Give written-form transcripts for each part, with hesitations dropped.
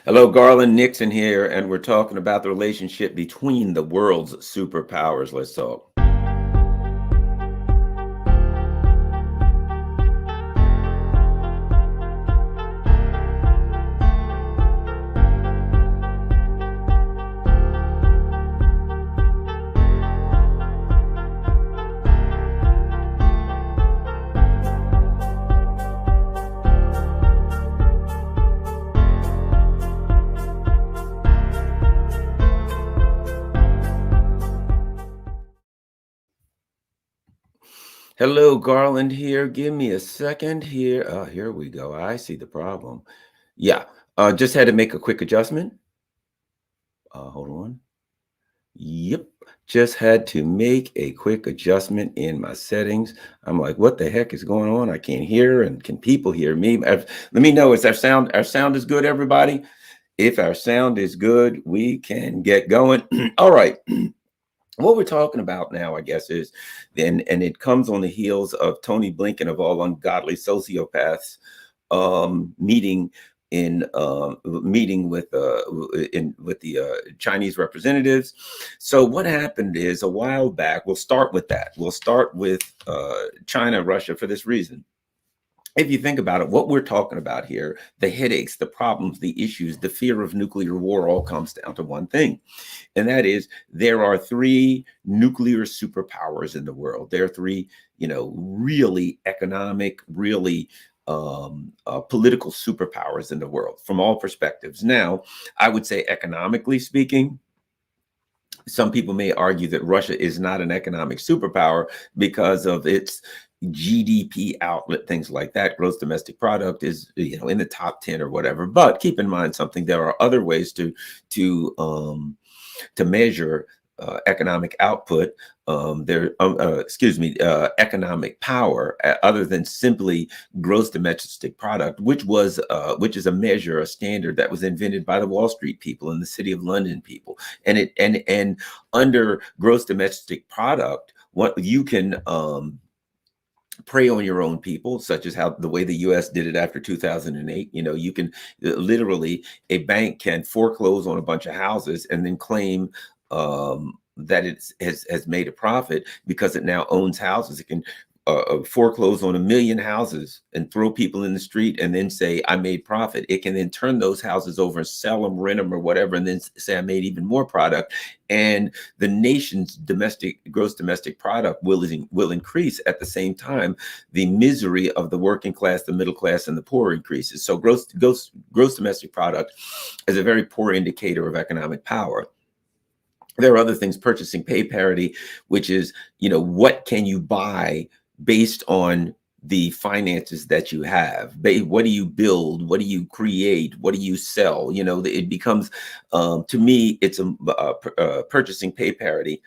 Hello, Garland Nixon here, and we're talking about the relationship between the world's superpowers. Let's talk. Hello, Garland here. Give me a second here. Here we go. I see the problem. Yeah, just had to make a quick adjustment. Hold on. Yep, just had to make a quick adjustment in my settings. I'm like, what the heck is going on? I can't hear, and can people hear me? Let me know. Is our sound is good, everybody? If our sound is good, we can get going. All right. What we're talking about now, I guess, is and it comes on the heels of Tony Blinken of all ungodly sociopaths meeting with the Chinese representatives. So what happened is a while back. We'll start with that. We'll start with China, Russia for this reason. If you think about it, what we're talking about here, the headaches, the problems, the issues, the fear of nuclear war all comes down to one thing. And that is there are three nuclear superpowers in the world. There are three, really economic, really political superpowers in the world from all perspectives. Now, I would say economically speaking, some people may argue that Russia is not an economic superpower because of its GDP outlet, things like that. Gross domestic product is, in the top 10 or whatever. But keep in mind something: there are other ways to measure economic output. Economic power, other than simply gross domestic product, which is a measure, a standard that was invented by the Wall Street people and the City of London people. And under gross domestic product, what you can prey on your own people, such as how the way the US did it after 2008. You can literally, a bank can foreclose on a bunch of houses and then claim that it has made a profit because it now owns houses. It can foreclose on 1 million houses and throw people in the street and then say, I made profit. It can then turn those houses over and sell them, rent them or whatever, and then say, I made even more product. And the nation's gross domestic product will increase. At the same time, the misery of the working class, the middle class, and the poor increases. So gross domestic product is a very poor indicator of economic power. There are other things, purchasing pay parity, which is, what can you buy based on the finances that you have? What do you build? What do you create? What do you sell? It becomes, to me, it's purchasing pay parity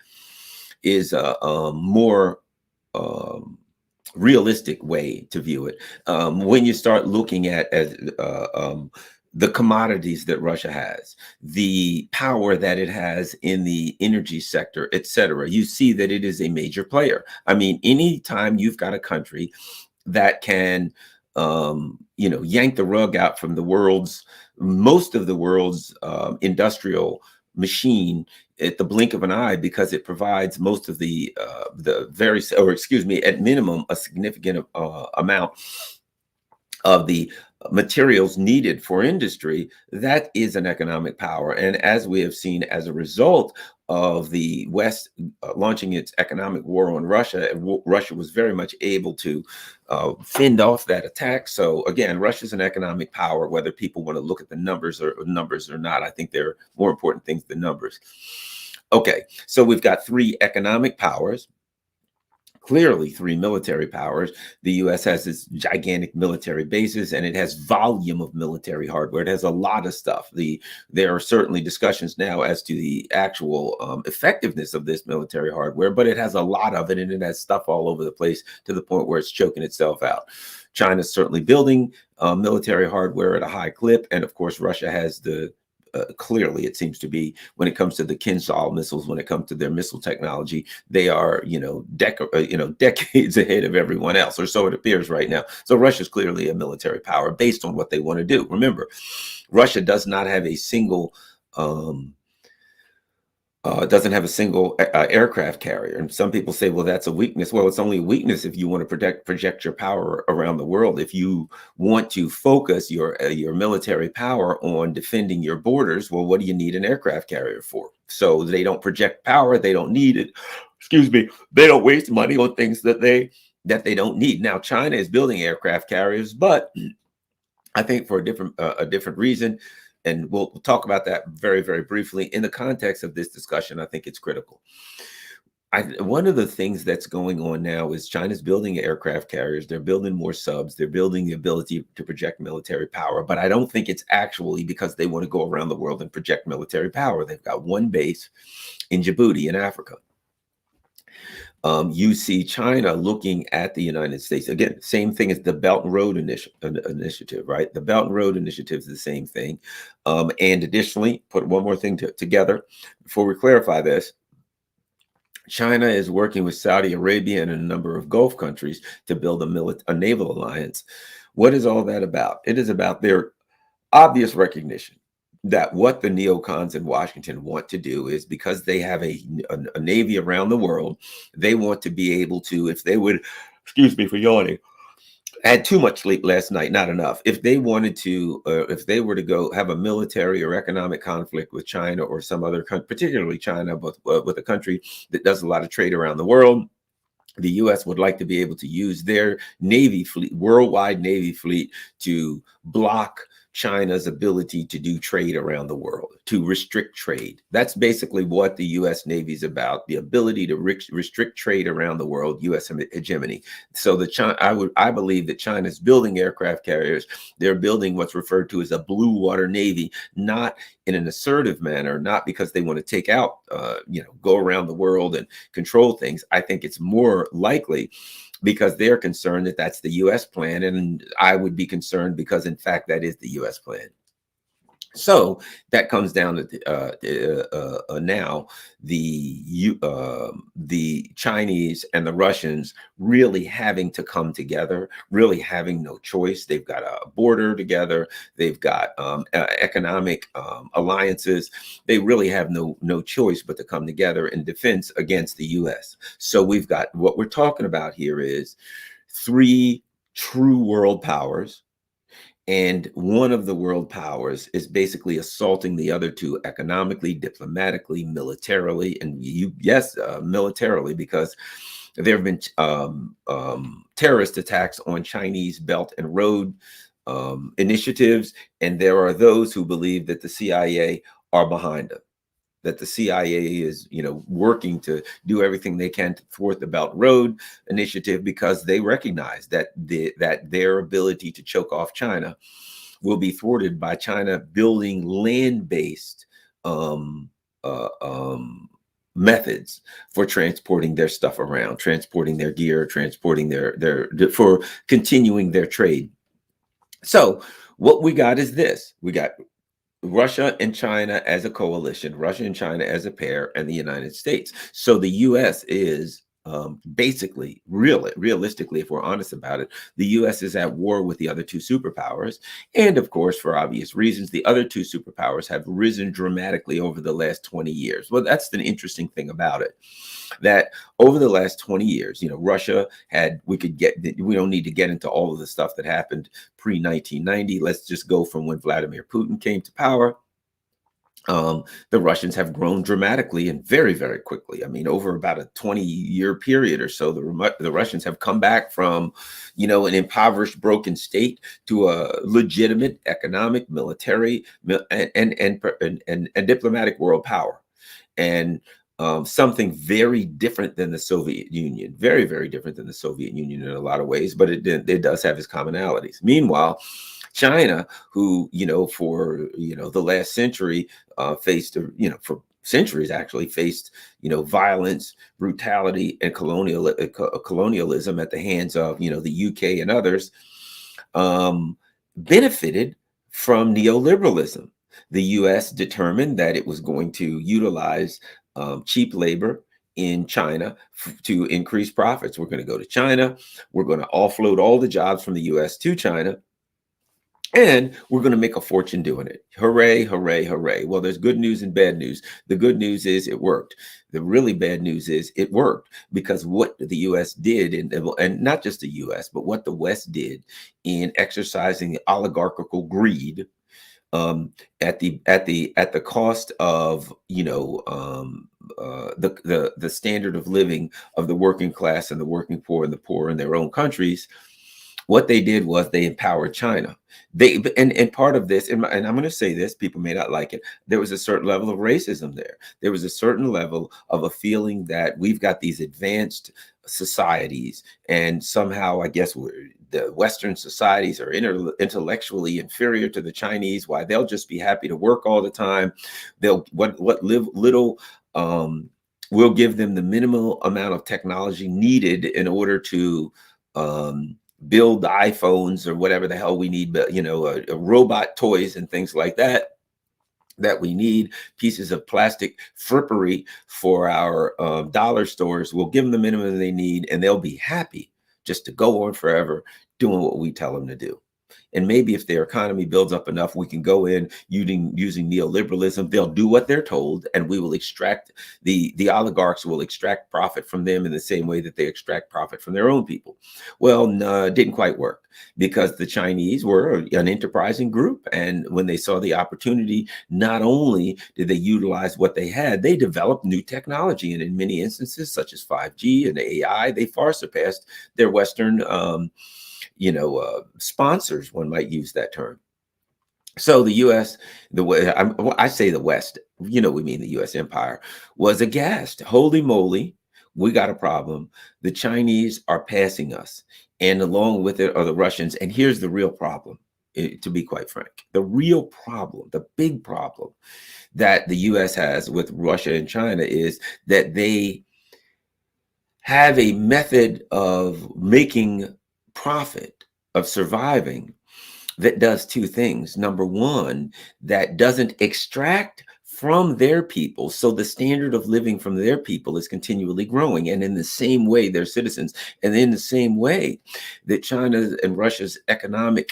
is a more realistic way to view it. When you start looking at the commodities that Russia has, the power that it has in the energy sector, et cetera, you see that it is a major player. I mean, anytime you've got a country that can, yank the rug out from most of the world's industrial machine at the blink of an eye, because it provides most of at minimum, a significant amount of the materials needed for industry, that is an economic power. And as we have seen, as a result of the West launching its economic war on Russia, Russia was very much able to fend off that attack. So again, Russia's an economic power, whether people want to look at the numbers or not. I think there are more important things than numbers. Okay, so we've got three economic powers. Clearly, three military powers. The U.S. has its gigantic military bases, and it has volume of military hardware. It has a lot of stuff. There are certainly discussions now as to the actual effectiveness of this military hardware, but it has a lot of it, and it has stuff all over the place to the point where it's choking itself out. China's certainly building military hardware at a high clip, and of course, Russia has clearly, it seems to be, when it comes to the Kinzhal missiles, when it comes to their missile technology, they are, decades ahead of everyone else, or so it appears right now. So Russia's clearly a military power based on what they want to do. Remember, Russia does not have a single doesn't have a single aircraft carrier. And some people say, well, that's a weakness. Well, it's only a weakness if you want to project your power around the world. If you want to focus your military power on defending your borders, well, what do you need an aircraft carrier for? So they don't project power. They don't need it. Excuse me. They don't waste money on things that they don't need. Now, China is building aircraft carriers, but I think for a different reason. And we'll talk about that very, very briefly in the context of this discussion. I think it's critical. One of the things that's going on now is China's building aircraft carriers. They're building more subs. They're building the ability to project military power. But I don't think it's actually because they want to go around the world and project military power. They've got one base in Djibouti in Africa. You see China looking at the United States. Again, same thing as the Belt and Road Initiative, right? The Belt and Road Initiative is the same thing. And additionally, put one more thing together before we clarify this. China is working with Saudi Arabia and a number of Gulf countries to build a naval alliance. What is all that about? It is about their obvious recognition that what the neocons in Washington want to do is, because they have a navy around the world, they want to be able to, if they would, excuse me for yawning, I had too much sleep last night, not enough. If they wanted to, if they were to go have a military or economic conflict with China or some other country, particularly China, but with a country that does a lot of trade around the world, the U.S. would like to be able to use their Navy fleet, worldwide Navy fleet, to block China's ability to do trade around the world, to restrict trade. That's basically what the U.S. Navy is about, the ability to restrict trade around the world, U.S. hegemony. So I believe that China's building aircraft carriers. They're building what's referred to as a blue water Navy, not in an assertive manner, not because they want to take out, go around the world and control things. I think it's more likely because they're concerned that that's the U.S. plan, and I would be concerned because, in fact, that is the U.S. plan. So that comes down to now the Chinese and the Russians really having to come together, really having no choice. They've got a border together. They've got economic alliances. They really have no choice but to come together in defense against the U.S. So we've got, what we're talking about here is three true world powers. And one of the world powers is basically assaulting the other two economically, diplomatically, militarily, and militarily, because there have been terrorist attacks on Chinese Belt and Road initiatives, and there are those who believe that the CIA are behind them, that the CIA is, working to do everything they can to thwart the Belt Road Initiative, because they recognize that their ability to choke off China will be thwarted by China building land-based methods for transporting their stuff around, transporting their gear, transporting for continuing their trade. So what we got is this: we got Russia and China as a coalition, Russia and China as a pair, and the United States. So the U.S. is basically, realistically, if we're honest about it, the U.S. is at war with the other two superpowers. And of course, for obvious reasons, the other two superpowers have risen dramatically over the last 20 years. Well, that's the interesting thing about it, that over the last 20 years, Russia had, we don't need to get into all of the stuff that happened pre-1990. Let's just go from when Vladimir Putin came to power. The Russians have grown dramatically and very, very quickly. I mean, over about a 20-year period or so, the Russians have come back from, an impoverished, broken state to a legitimate economic, military, and diplomatic world power. And something very different than the Soviet Union, very, very different than the Soviet Union in a lot of ways, but it does have its commonalities. Meanwhile, China, who, for, the last century faced, for centuries actually faced, violence, brutality, and colonialism at the hands of, the UK and others, benefited from neoliberalism. The US determined that it was going to utilize cheap labor in China to increase profits. We're going to go to China. We're going to offload all the jobs from the US to China. And we're going to make a fortune doing it. Hooray, hooray, hooray. Well, there's good news and bad news. The good news is it worked. The really bad news is it worked because what the US did, and not just the US, but what the West did in exercising the oligarchical greed, at the cost of, the standard of living of the working class and the working poor and the poor in their own countries. What they did was they empowered China. And part of this, and I'm going to say this, people may not like it. There was a certain level of racism there. There was a certain level of a feeling that we've got these advanced societies, and somehow, I guess, the Western societies are intellectually inferior to the Chinese. Why they'll just be happy to work all the time. They'll what live little. We'll give them the minimal amount of technology needed in order to build iPhones or whatever the hell we need, but robot toys and things like that we need, pieces of plastic frippery for our dollar stores. We'll give them the minimum they need, and they'll be happy just to go on forever doing what we tell them to do. And maybe if their economy builds up enough, we can go in using neoliberalism. They'll do what they're told, and we will extract the oligarchs will extract profit from them in the same way that they extract profit from their own people. Well, no, it didn't quite work, because the Chinese were an enterprising group, and when they saw the opportunity, not only did they utilize what they had, they developed new technology, and in many instances, such as 5G and AI, they far surpassed their Western sponsors, one might use that term. So the U.S., the way I say the West, we mean the U.S. empire, was aghast. Holy moly, we got a problem. The Chinese are passing us, and along with it are the Russians. And here's the real problem, to be quite frank. The real problem, the big problem that the U.S. has with Russia and China is that they have a method of making profit, of surviving, that does two things. Number one, that doesn't extract from their people, so the standard of living from their people is continually growing, and in the same way their citizens, and in the same way that China's and Russia's economic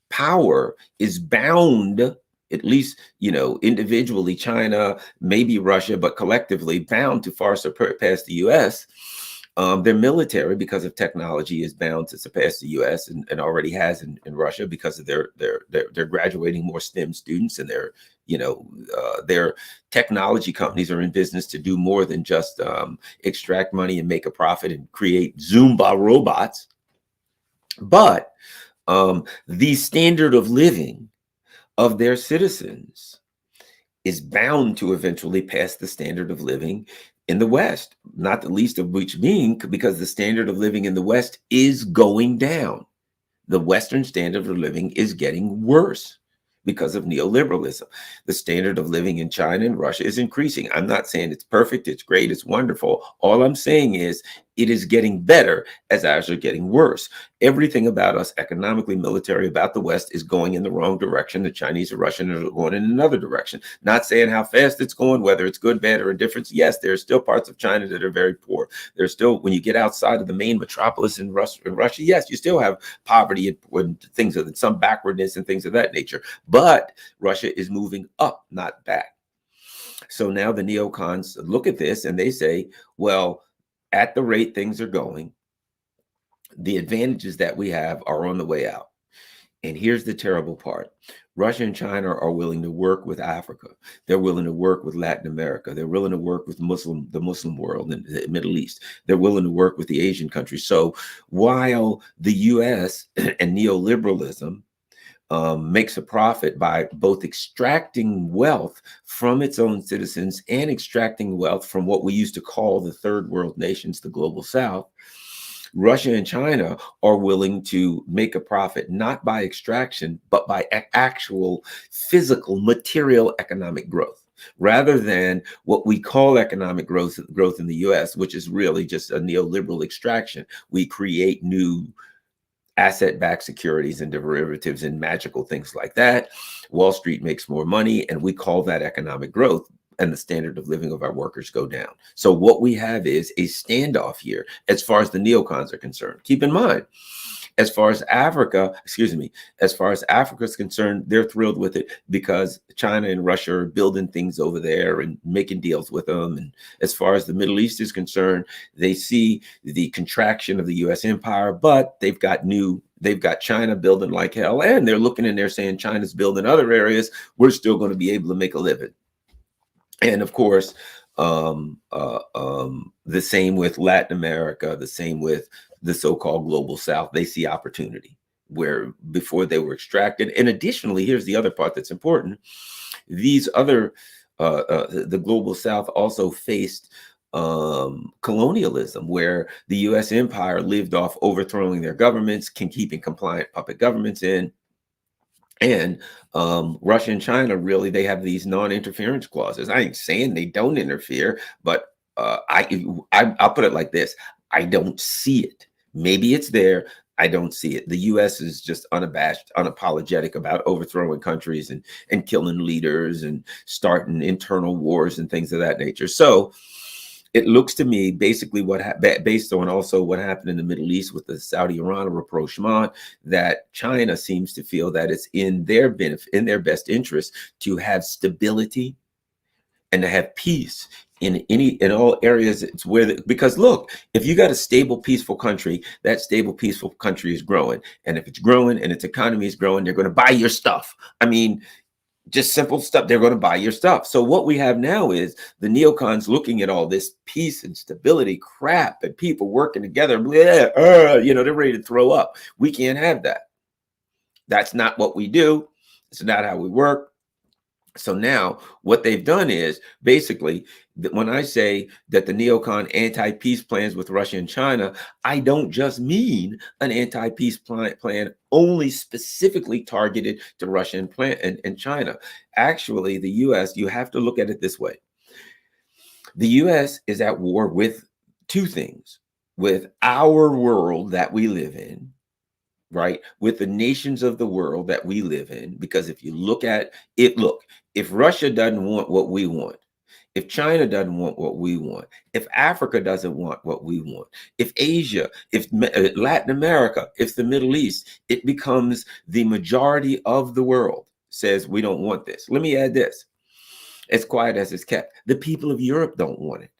power is bound, at least individually China, maybe Russia, but collectively bound to far surpass the US. Their military, because of technology, is bound to surpass the U.S. and already has in Russia, because of they're graduating more STEM students, and their technology companies are in business to do more than just extract money and make a profit and create Zumba robots. But the standard of living of their citizens is bound to eventually pass the standard of living in the West, not the least of which being because the standard of living in the West is going down. The Western standard of living is getting worse because of neoliberalism. The standard of living in China and Russia is increasing. I'm not saying it's perfect, it's great, it's wonderful. All I'm saying is it is getting better as ours are getting worse. Everything about us, economically, military, about the West is going in the wrong direction. The Chinese and Russians are going in another direction. Not saying how fast it's going, whether it's good, bad, or indifferent. Yes, there are still parts of China that are very poor. There's still, when you get outside of the main metropolis in Russia, yes, you still have poverty and things of some backwardness and things of that nature. But Russia is moving up, not back. So now the neocons look at this and they say, well, at the rate things are going, the advantages that we have are on the way out. And here's the terrible part. Russia and China are willing to work with Africa. They're willing to work with Latin America. They're willing to work with the Muslim world and the Middle East. They're willing to work with the Asian countries. So while the US and neoliberalism makes a profit by both extracting wealth from its own citizens and extracting wealth from what we used to call the third world nations, the global South, Russia and China are willing to make a profit, not by extraction, but by actual physical, material economic growth, rather than what we call economic growth in the US, which is really just a neoliberal extraction. We create new asset-backed securities and derivatives and magical things like that. Wall Street makes more money, and we call that economic growth, and the standard of living of our workers go down. So what we have is a standoff here as far as the neocons are concerned. Keep in mind, As far as Africa, excuse me, as far as Africa is concerned, they're thrilled with it because China and Russia are building things over there and making deals with them. And as far as the Middle East is concerned, they see the contraction of the US empire, but they've got China building like hell, and they're looking in there saying China's building other areas. We're still going to be able to make a living. And of course, the same with Latin America, the same with the so-called global South. They see opportunity where before they were extracted. And additionally, here's the other part that's important. These other, the global South also faced colonialism, where the US empire lived off overthrowing their governments, keeping compliant puppet governments in. And Russia and China, really, they have these non-interference clauses. I ain't saying they don't interfere, but I'll put it like this: I don't see it. Maybe it's there. I don't see it. The U.S. is just unabashed, unapologetic about overthrowing countries and killing leaders and starting internal wars and things of that nature. So it looks to me basically based on also what happened in the Middle East with the Saudi-Iran rapprochement, that China seems to feel that it's in their benefit, in their best interest, to have stability and to have peace in all areas. It's where because look, if you got a stable, peaceful country, that stable, peaceful country is growing, and if it's growing and its economy is growing, they're going to buy your stuff. I mean, just simple stuff. They're going to buy your stuff. So what we have now is the neocons looking at all this peace and stability crap and people working together. They're ready to throw up. We can't have that. That's not what we do. It's not how we work. So now what they've done is basically, when I say that the neocon anti-peace plans with Russia and China, I don't just mean an anti-peace plan only specifically targeted to Russia and China. Actually, the US, you have to look at it this way. The US is at war with two things: with our world that we live in, right, with the nations of the world that we live in. Because if you look at it, if Russia doesn't want what we want, if China doesn't want what we want, if Africa doesn't want what we want, if Asia, if Latin America, if the Middle East, it becomes the majority of the world says we don't want this. Let me add this: as quiet as it's kept, the people of Europe don't want it.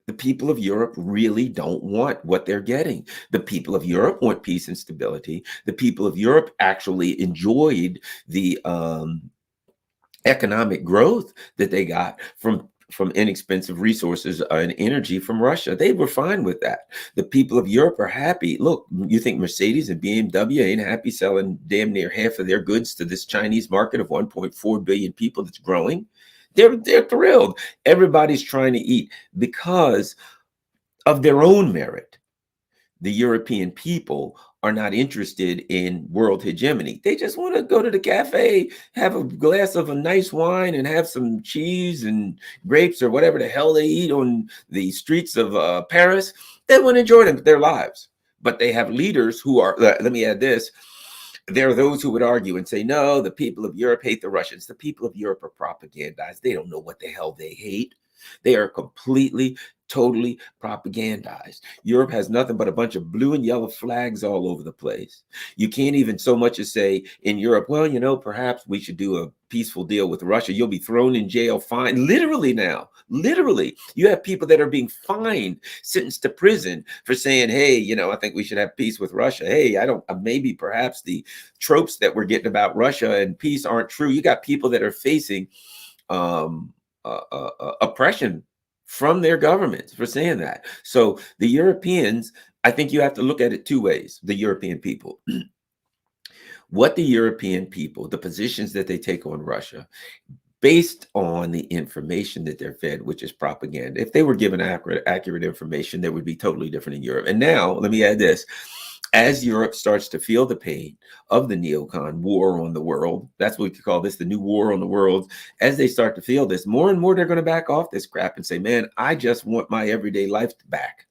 The people of Europe really don't want what they're getting. The people of Europe want peace and stability. The people of Europe actually enjoyed the economic growth that they got from inexpensive resources and energy from Russia. They were fine with that. The people of Europe are happy. Look, you think Mercedes and BMW ain't happy selling damn near half of their goods to this Chinese market of 1.4 billion people that's growing? They're thrilled. Everybody's trying to eat because of their own merit. The European people are not interested in world hegemony. They just want to go to the cafe, have a glass of a nice wine, and have some cheese and grapes or whatever the hell they eat on the streets of Paris. They want to enjoy their lives. But they have leaders who are, let me add this, there are those who would argue and say, no, the people of Europe hate the Russians. The people of Europe are propagandized. They don't know what the hell they hate. They are completely, totally propagandized. Europe has nothing but a bunch of blue and yellow flags all over the place. You can't even so much as say in Europe, well, perhaps we should do a peaceful deal with Russia. You'll be thrown in jail, fined. Literally now, literally, you have people that are being fined, sentenced to prison for saying, hey, I think we should have peace with Russia. Hey, maybe perhaps the tropes that we're getting about Russia and peace aren't true. You got people that are facing oppression from their governments for saying that. So the Europeans, I think you have to look at it two ways. The European people, what the European people, the positions that they take on Russia, based on the information that they're fed, which is propaganda. If they were given accurate information, that would be totally different in Europe. And now, let me add this. As Europe starts to feel the pain of the neocon war on the world, that's what we could call this, the new war on the world. As they start to feel this, more and more they're going to back off this crap and say, man, I just want my everyday life back.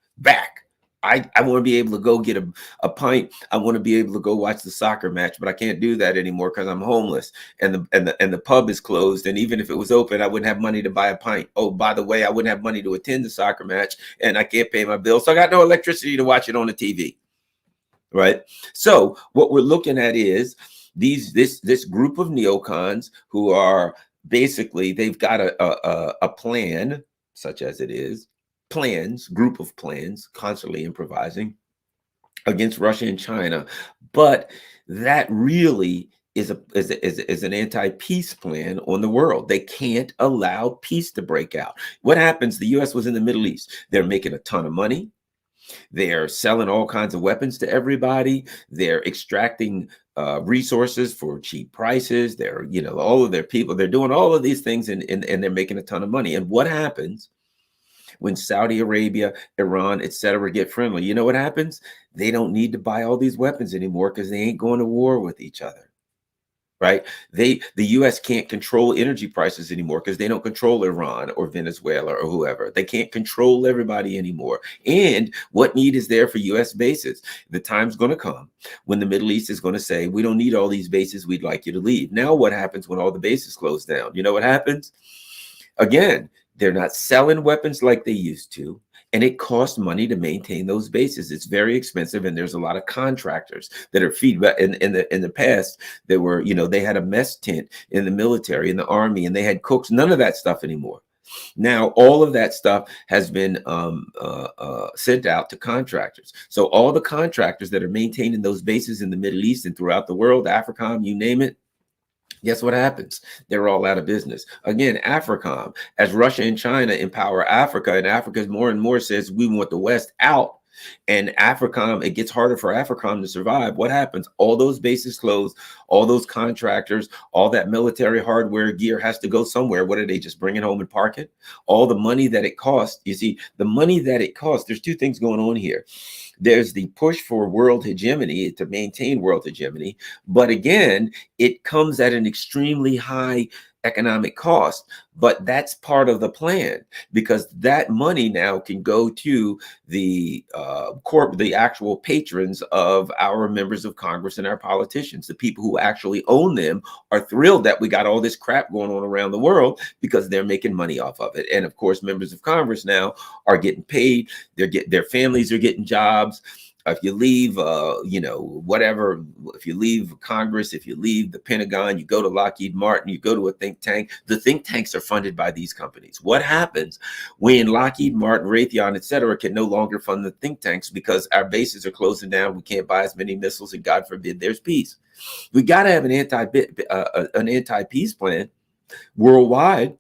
I want to be able to go get a pint. I want to be able to go watch the soccer match, but I can't do that anymore because I'm homeless and the pub is closed. And even if it was open, I wouldn't have money to buy a pint. Oh, by the way, I wouldn't have money to attend the soccer match and I can't pay my bill. So I got no electricity to watch it on the TV. right? So what we're looking at is this group of neocons who are basically, they've got a plan, such as it is, group of plans, constantly improvising against Russia and China, but that really is an anti-peace plan on the world. They can't allow peace to break out. What happens? The U.S. was in the Middle East. They're making a ton of money. They're selling all kinds of weapons to everybody. They're extracting resources for cheap prices. They're, all of their people, they're doing all of these things, and they're making a ton of money. And what happens when Saudi Arabia, Iran, etc. get friendly? You know what happens? They don't need to buy all these weapons anymore because they ain't going to war with each other. Right? The US can't control energy prices anymore because they don't control Iran or Venezuela or whoever. They can't control everybody anymore. And what need is there for US bases? The time's going to come when the Middle East is going to say, we don't need all these bases, we'd like you to leave. Now what happens when all the bases close down? You know what happens? Again, they're not selling weapons like they used to. And it costs money to maintain those bases. It's very expensive, and there's a lot of contractors that are feed. But in the past, there were, they had a mess tent in the military, in the army, and they had cooks. None of that stuff anymore. Now, all of that stuff has been sent out to contractors. So all the contractors that are maintaining those bases in the Middle East and throughout the world, AFRICOM, you name it, guess what happens? They're all out of business. Again, AFRICOM, as Russia and China empower Africa, and Africa more and more says, we want the West out. And AFRICOM, it gets harder for AFRICOM to survive. What happens? All those bases close, all those contractors, all that military hardware gear has to go somewhere. What do they just bring it home and park it? All the money that it costs, you see, the money that it costs, there's two things going on here. There's the push for world hegemony, to maintain world hegemony. But again, it comes at an extremely high economic cost, but that's part of the plan, because that money now can go to the the actual patrons of our members of Congress and our politicians. The people who actually own them are thrilled that we got all this crap going on around the world because they're making money off of it. And of course, members of Congress now are getting paid. Their families are getting jobs. If you leave, whatever, if you leave Congress, if you leave the Pentagon, you go to Lockheed Martin, you go to a think tank, the think tanks are funded by these companies. What happens when Lockheed Martin, Raytheon, et cetera, can no longer fund the think tanks because our bases are closing down? We can't buy as many missiles, and God forbid there's peace. We got to have an anti-peace plan worldwide.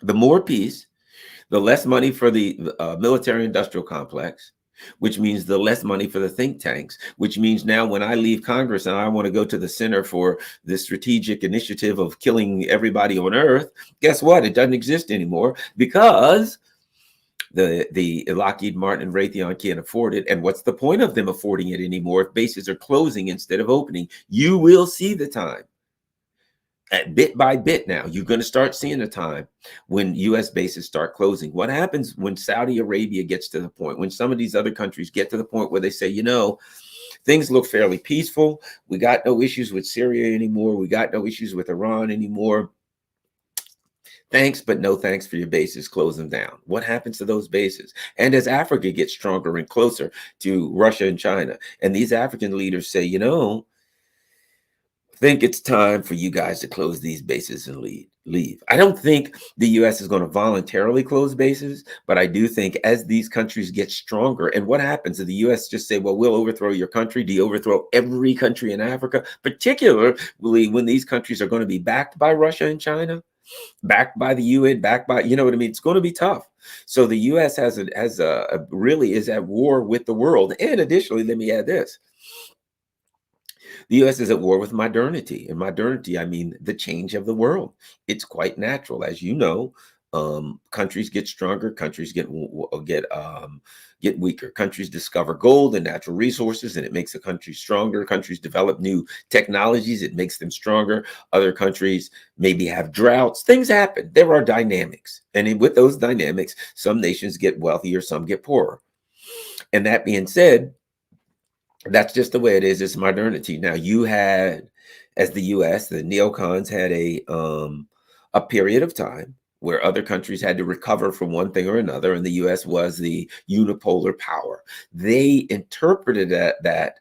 The more peace, the less money for the military industrial complex, which means the less money for the think tanks, which means now when I leave Congress and I want to go to the Center for the Strategic Initiative of Killing Everybody on Earth, guess what? It doesn't exist anymore because the Lockheed Martin and Raytheon can't afford it. And what's the point of them affording it anymore if bases are closing instead of opening? You will see the time. Bit by bit now, you're going to start seeing a time when U.S. bases start closing. What happens when Saudi Arabia gets to the point, when some of these other countries get to the point where they say, things look fairly peaceful. We got no issues with Syria anymore. We got no issues with Iran anymore. Thanks, but no thanks for your bases. Close them down. What happens to those bases? And as Africa gets stronger and closer to Russia and China, and these African leaders say, think it's time for you guys to close these bases and leave. I don't think the U.S. is going to voluntarily close bases, but I do think as these countries get stronger, and what happens if the U.S. just say, well, we'll overthrow your country? Do you overthrow every country in Africa, particularly when these countries are going to be backed by Russia and China, backed by the UN, backed by, you know what I mean? It's going to be tough. So the U.S. really is at war with the world. And additionally, let me add this. The U.S. is at war with modernity. And modernity, I mean the change of the world. It's quite natural. As you know, countries get stronger, countries get weaker. Countries discover gold and natural resources, and it makes a country stronger. Countries develop new technologies, it makes them stronger. Other countries maybe have droughts. Things happen. There are dynamics. And with those dynamics, some nations get wealthier, some get poorer. And that being said, that's just the way it is. It's modernity. Now, you had, as the U.S., the neocons had a period of time where other countries had to recover from one thing or another, and the U.S. was the unipolar power. They interpreted that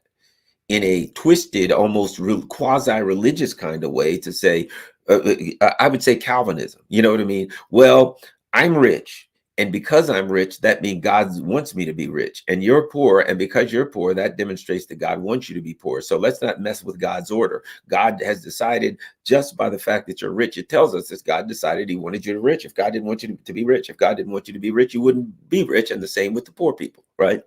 in a twisted, almost quasi-religious kind of way to say, I would say Calvinism. You know what I mean? Well, I'm rich. And because I'm rich, that means God wants me to be rich. And you're poor. And because you're poor, that demonstrates that God wants you to be poor. So let's not mess with God's order. God has decided just by the fact that you're rich, it tells us that God decided he wanted you to be rich. If God didn't want you to be rich, if God didn't want you to be rich, you wouldn't be rich. And the same with the poor people, right?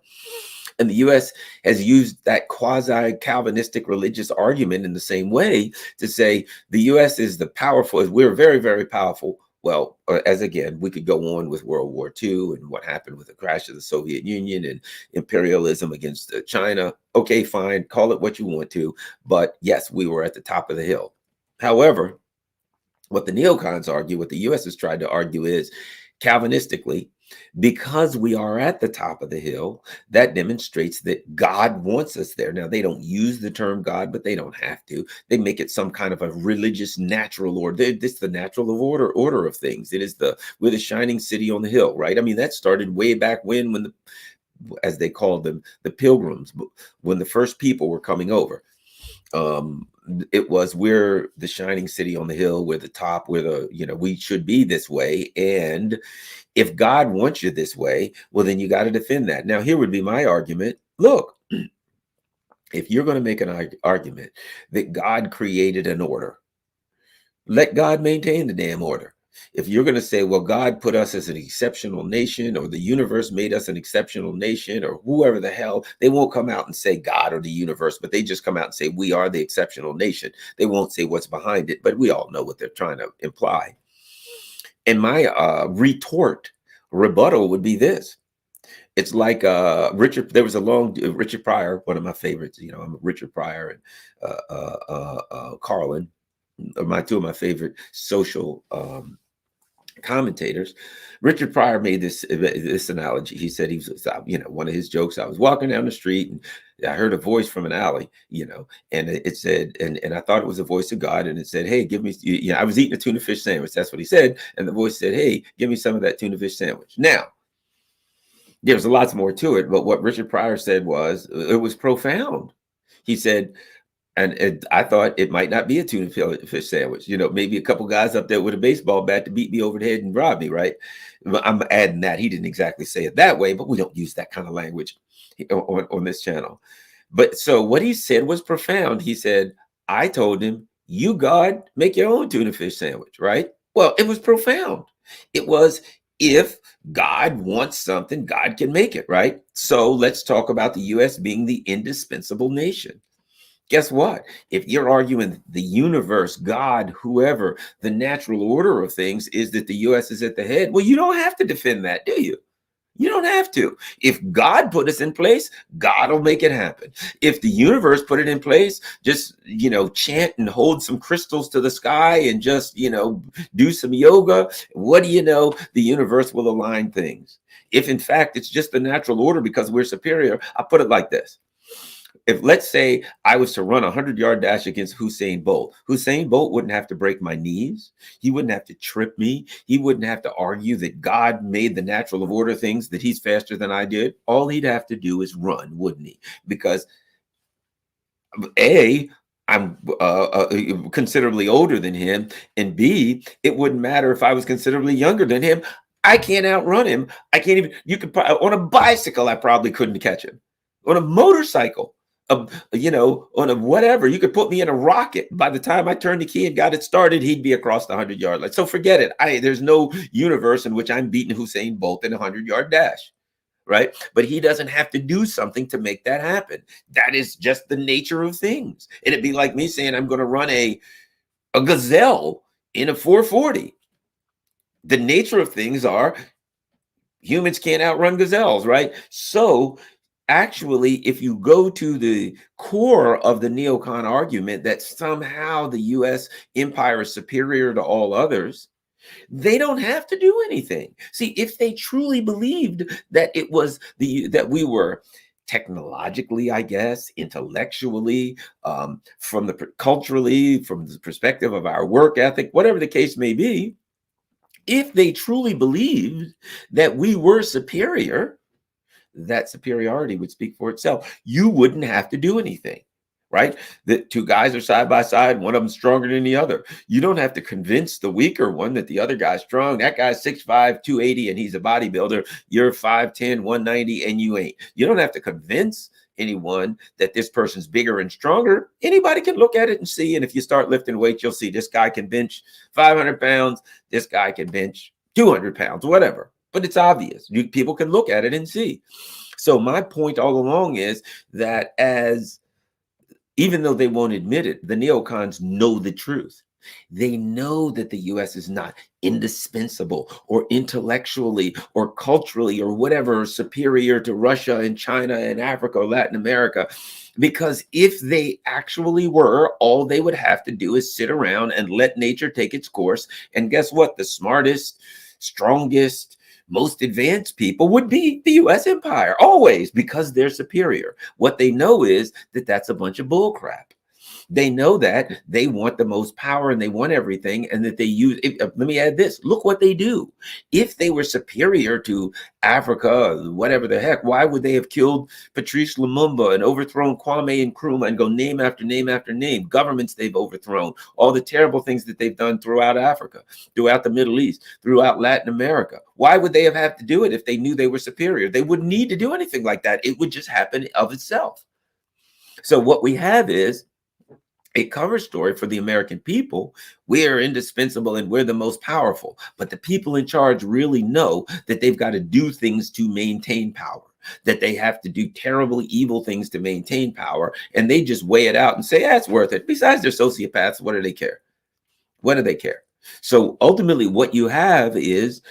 And the US has used that quasi Calvinistic religious argument in the same way to say the US is the powerful, we're very, very powerful. Well, as again, we could go on with World War II and what happened with the crash of the Soviet Union and imperialism against China. Okay, fine, call it what you want to. But yes, we were at the top of the hill. However, what the neocons argue, what the US has tried to argue is Calvinistically, because we are at the top of the hill, that demonstrates that God wants us there. Now, they don't use the term God, but they don't have to. They make it some kind of a religious natural order. This is the natural order of things. It is we're the shining city on the hill, right? I mean, that started way back when the, as they called them, the pilgrims, when the first people were coming over. It was, we're the shining city on the hill, we're the top, we're the, we should be this way. And if God wants you this way, well, then you got to defend that. Now, here would be my argument. Look, if you're going to make an argument that God created an order, let God maintain the damn order. If you're going to say, well, God put us as an exceptional nation, or the universe made us an exceptional nation, or whoever the hell, they won't come out and say God or the universe, but they just come out and say we are the exceptional nation. They won't say what's behind it, but we all know what they're trying to imply. And my rebuttal would be this. It's like there was a long Richard Pryor, one of my favorites. I'm a Richard Pryor and Carlin, two of my favorite social commentators. Richard Pryor made this analogy. He said he was, one of his jokes. I was walking down the street and I heard a voice from an alley, and it said, and I thought it was the voice of God, and it said, "Hey, give me," I was eating a tuna fish sandwich. That's what he said, and the voice said, "Hey, give me some of that tuna fish sandwich." Now, there's lots more to it, but what Richard Pryor said was, it was profound. He said, and I thought it might not be a tuna fish sandwich. Maybe a couple guys up there with a baseball bat to beat me over the head and rob me, right? I'm adding that. He didn't exactly say it that way, but we don't use that kind of language on this channel. But so what he said was profound. He said, I told him, you, God, make your own tuna fish sandwich, right? Well, it was profound. It was, if God wants something, God can make it, right? So let's talk about the U.S. being the indispensable nation. Guess what? If you're arguing the universe, God, whoever, the natural order of things is that the U.S. is at the head, well, you don't have to defend that, do you? You don't have to. If God put us in place, God will make it happen. If the universe put it in place, just, chant and hold some crystals to the sky and just, do some yoga. What do you know? The universe will align things. If in fact it's just the natural order because we're superior, I'll put it like this. If, let's say, I was to run a 100-yard dash against Usain Bolt wouldn't have to break my knees. He wouldn't have to trip me. He wouldn't have to argue that God made the natural of order things, that he's faster than I did. All he'd have to do is run, wouldn't he? Because A, I'm considerably older than him, and B, it wouldn't matter if I was considerably younger than him. I can't outrun him. I can't even, on a bicycle, I probably couldn't catch him. On a motorcycle, on a whatever, you could put me in a rocket. By the time I turned the key and got it started, he'd be across the 100-yard line. So forget it. There's no universe in which I'm beating Usain Bolt in a 100-yard dash, right? But he doesn't have to do something to make that happen. That is just the nature of things. It'd be like me saying I'm going to run a gazelle in a 440. The nature of things are humans can't outrun gazelles, right? So actually, if you go to the core of the neocon argument that somehow the US empire is superior to all others, they don't have to do anything. See, if they truly believed that it was that we were technologically, I guess, intellectually, culturally, from the perspective of our work ethic, whatever the case may be, if they truly believed that we were superior, that superiority would speak for itself. You wouldn't have to do anything. right? The two guys are side by side, one of them stronger than the other. You don't have to convince the weaker one that the other guy's strong. That guy's 6'5", 280, and he's a bodybuilder. You're 5'10", 190, and you ain't. You don't have to convince anyone that this person's bigger and stronger. Anybody can look at it and see. And if you start lifting weights, you'll see this guy can bench 500 pounds. This guy can bench 200 pounds, whatever. But it's obvious. People can look at it and see. So my point all along is that even though they won't admit it, the neocons know the truth. They know that the US is not indispensable or intellectually or culturally or whatever superior to Russia and China and Africa or Latin America. Because if they actually were, all they would have to do is sit around and let nature take its course. And guess what? The smartest, strongest, most advanced people would be the US empire, always, because they're superior. What they know is that that's a bunch of bull crap. They know that they want the most power and they want everything, and that they use it. Let me add this. Look what they do. If they were superior to Africa, whatever the heck, why would they have killed Patrice Lumumba and overthrown Kwame Nkrumah and go name after name after name? Governments they've overthrown, all the terrible things that they've done throughout Africa, throughout the Middle East, throughout Latin America. Why would they have had to do it if they knew they were superior? They wouldn't need to do anything like that. It would just happen of itself. So what we have is a cover story for the American people. We're indispensable and we're the most powerful. But the people in charge really know that they've got to do things to maintain power, that they have to do terribly evil things to maintain power. And they just weigh it out and say, yeah, it's worth it. Besides, they're sociopaths. What do they care? What do they care? So ultimately, what you have is,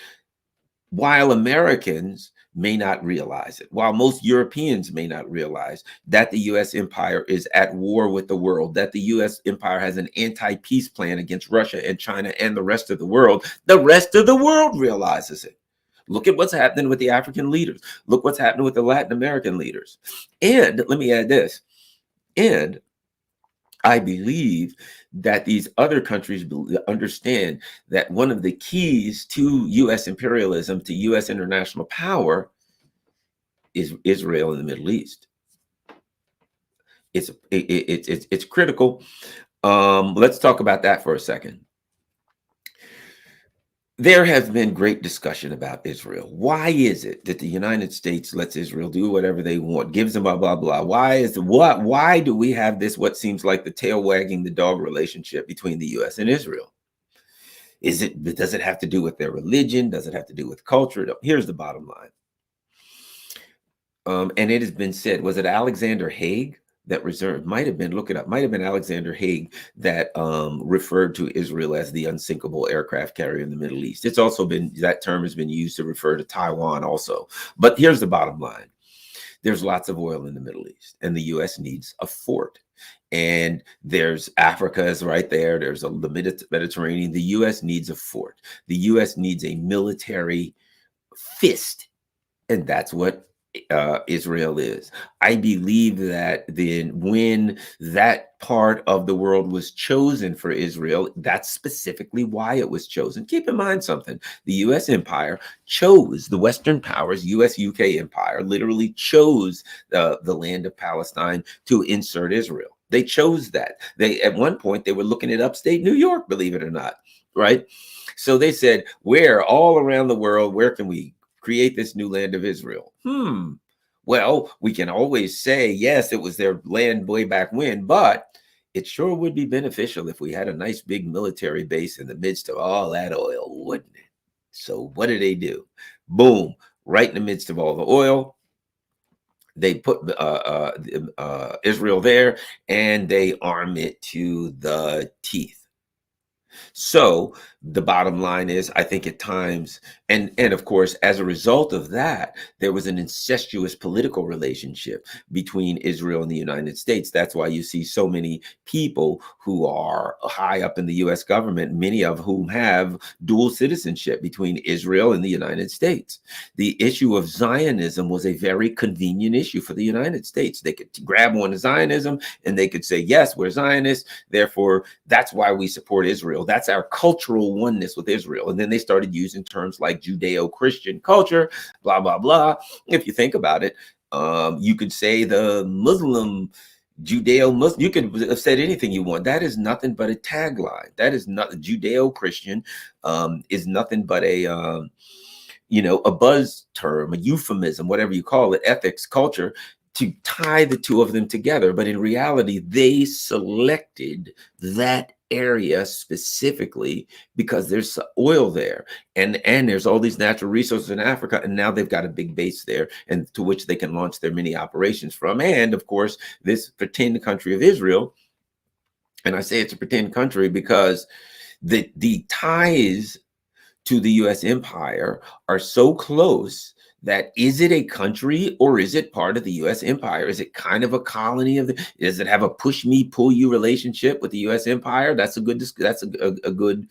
while Americans may not realize it, while most Europeans may not realize that the US empire is at war with the world, that the US empire has an anti-peace plan against Russia and China and the rest of the world realizes it. Look at what's happening with the African leaders. Look what's happening with the Latin American leaders. And let me add this. And I believe that these other countries understand that one of the keys to US imperialism, to US international power, is Israel in the Middle East. It's critical. Let's talk about that for a second. There has been great discussion about Israel. Why is it that the United States lets Israel do whatever they want, gives them blah, blah, blah? Why do we have this, what seems like the tail wagging the dog relationship between the US and Israel? Does it have to do with their religion? Does it have to do with culture? Here's the bottom line. And it has been said, was it Alexander Haig that might have been, look it up, might have been Alexander Haig that referred to Israel as the unsinkable aircraft carrier in the Middle East. It's also been, that term has been used to refer to Taiwan also. But here's the bottom line. There's lots of oil in the Middle East, and the US needs a fort. And there's Africa is right there. There's the Mediterranean. The US needs a fort. The US needs a military fist. And that's what Israel is. I believe that then when that part of the world was chosen for Israel, that's specifically why it was chosen. Keep in mind something. The US empire chose, the Western powers, US UK empire, literally chose the land of Palestine to insert Israel. They chose that. At one point, they were looking at upstate New York, believe it or not, right? So they said, where all around the world, where can we create this new land of Israel? Well, we can always say, yes, it was their land way back when, but it sure would be beneficial if we had a nice big military base in the midst of all that oil, wouldn't it? So what do? Boom, right in the midst of all the oil, they put Israel there, and they arm it to the teeth. So the bottom line is, I think at times, and of course, as a result of that, there was an incestuous political relationship between Israel and the United States. That's why you see so many people who are high up in the US government, many of whom have dual citizenship between Israel and the United States. The issue of Zionism was a very convenient issue for the United States. They could grab on to Zionism and they could say, yes, we're Zionists, therefore that's why we support Israel. That's our cultural oneness with Israel. And then they started using terms like Judeo-Christian culture, blah, blah, blah. If you think about it, you could say the Muslim Judeo-Muslim. You could have said anything you want. That is nothing but a tagline. That is not Judeo-Christian. Is nothing but a a buzz term, a euphemism, whatever you call it, ethics, culture, to tie the two of them together. But in reality, they selected that area specifically because there's oil there, and there's all these natural resources in Africa, and now they've got a big base there, and to which they can launch their many operations from. And of course, this pretend country of Israel, and I say it's a pretend country because the ties to the US empire are so close that is it a country or is it part of the US empire? Is it kind of a colony of the, does it have a push me, pull you relationship with the US empire? That's a good, a good